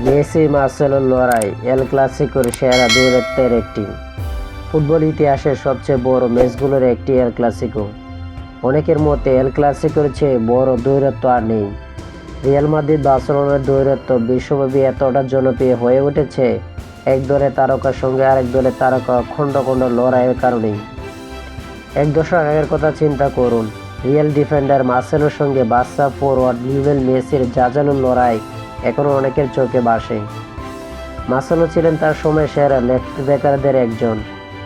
Messi মার্সেলোর লড়াই এল ক্লাসিকোর সেরা দৌরাত্ম্যের একটি। ফুটবল ইতিহাসের সবচেয়ে বড় ম্যাচগুলোর একটি এল ক্লাসিকো। অনেকের মতে এল ক্লাসিকোর চেয়ে বড় দৌরাত্ম্য আর নেই। রিয়াল মাদ্রিদ বার্সেলোনার দৌরাত্ম্য বিশ্বব্যাপী এতটা জনপ্রিয় হয়ে উঠেছে এক দলের তারকার সঙ্গে আরেক দলের তারকা খণ্ড খণ্ড লড়াইয়ের কারণেই। এক দশক আগের কথা চিন্তা করুন, রিয়াল ডিফেন্ডার মার্সেলোর সঙ্গে বার্সা ফরওয়ার্ড লিওনেল মেসির জাজানো লড়াই এখনও অনেকের চোখে ভাসে। মার্সেলো ছিলেন তার সময় সেরা লেফট ব্যাকারদের একজন।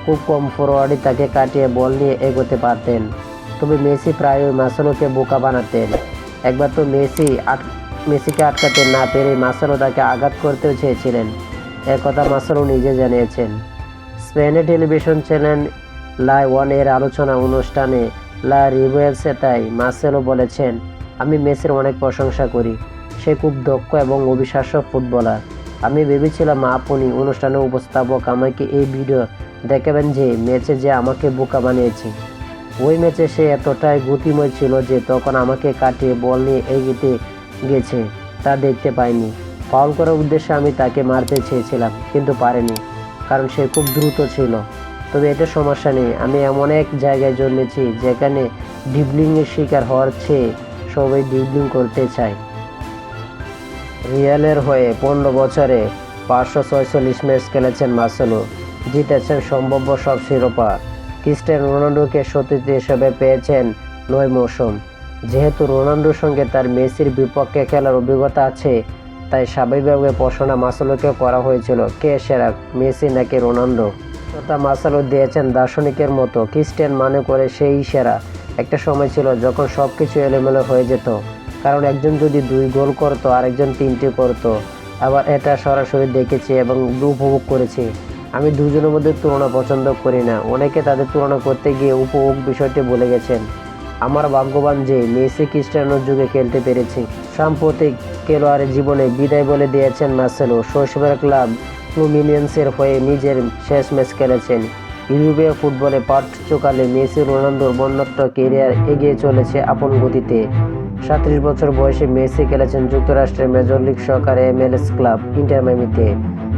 খুব কম ফরওয়ার্ডই তাকে কাটিয়ে বল নিয়ে এগোতে পারতেন। তবে মেসি প্রায়ই মার্সেলোকে বোকা বানাতেন। একবার তো মেসিকে আটকাতে না পেরে মার্সেলো তাকে আঘাত করতেও চেয়েছিলেন। কথা মার্সেলো নিজে জানিয়েছেন। স্পেনের টেলিভিশন চ্যানেল লা ওয়ানের আলোচনা অনুষ্ঠানে লা রিভুয়েলসেতায় মার্সেলো বলেছেন, আমি মেসির অনেক প্রশংসা করি। সে খুব দক্ষ এবং অবিশ্বাস্য ফুটবলার। আমি ভেবেছিলাম আপনি অনুষ্ঠানের উপস্থাপক আমাকে এই ভিডিও দেখাবেন যে ম্যাচে যে আমাকে বোকা বানিয়েছে। ওই ম্যাচে সে এতটাই গতিময় ছিল যে তখন আমাকে কাটিয়ে বল নিয়ে এগিয়ে গেছে তা দেখতে পাইনি। ফাউল করার উদ্দেশ্যে আমি তাকে মারতে চেয়েছিলাম কিন্তু পারিনি, কারণ সে খুব দ্রুত ছিল। তবে এতে সমস্যা নেই, আমি এমন এক জায়গায় জন্মেছি যেখানে ড্রিবলিংয়ের শিকার হওয়ার চেয়ে সবাই ড্রিবলিং করতে চায়। রিয়ালের হয়ে 15 বছরে 546 ম্যাচ খেলেছেন মার্সেলো। জিতেছেন সম্ভাব্য সব শিরোপা। ক্রিস্টিয়ানো রোনাল্ডোকে সতীর্থ হিসেবে পেয়েছেন 9 মৌসুম। যেহেতু রোনাল্ডোর সঙ্গে তার মেসির বিপক্ষে খেলার অভিজ্ঞতা আছে, তাই স্বাভাবিকভাবে প্রশ্নটা মার্সেলোকে করা হয়েছিল, কে সেরা, মেসি নাকি রোনাল্ডো। তা মার্সেলো দিয়েছেন দার্শনিকের মতো, ক্রিস্টিয়ান মনে করে সেই সেরা। একটা সময় ছিল যখন সব কিছু এলোমেলো হয়ে যেত, কারণ একজন যদি 2 গোল করতো আরেকজন 3টি করতো। আবার এটা সরাসরি দেখেছি এবং উপভোগ করেছি। আমি দুজনের মধ্যে তুলনা পছন্দ করি না। অনেকে তাদের তুলনা করতে গিয়ে উপভোগ বিষয়টি বলে গেছেন। আমার ভাগ্যবান যে মেসি ক্রিস্টিয়ানোর যুগে খেলতে পেরেছি। সাম্প্রতিক খেলোয়াড়ের জীবনে বিদায় বলে দিয়েছেন মার্সেলো। শৈশবের ক্লাব ফ্লুমিনেন্সের হয়ে নিজের শেষ ম্যাচ খেলেছেন। ইউরোপীয় ফুটবলে পাঠ্যকালে মেসি রোনাল্ডোর বন্যাত্ম ক্যারিয়ার এগিয়ে চলেছে আপন গতিতে। 37 বছর বয়সে মেসি খেলেছেন যুক্তরাষ্ট্রের Major League Soccer MLS club Inter মায়ামিতে।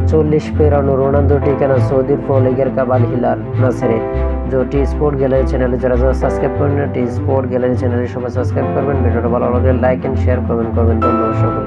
40 পেরোনো রোনালদোর ঠিকানা সৌদির প্রো লিগের ক্লাব আল হিলাল নাসেরে। টি স্পোর্ট গ্যালারি চ্যানেলে যারা সাবস্ক্রাইব করেন টি স্পোর্ট গ্যালারি চ্যানেলে সবাই সাবস্ক্রাইব করবেন। ভিডিওটা ভালো লাগলে লাইক এন্ড শেয়ার কমেন্ট করবেন। ধন্যবাদ সকলকে।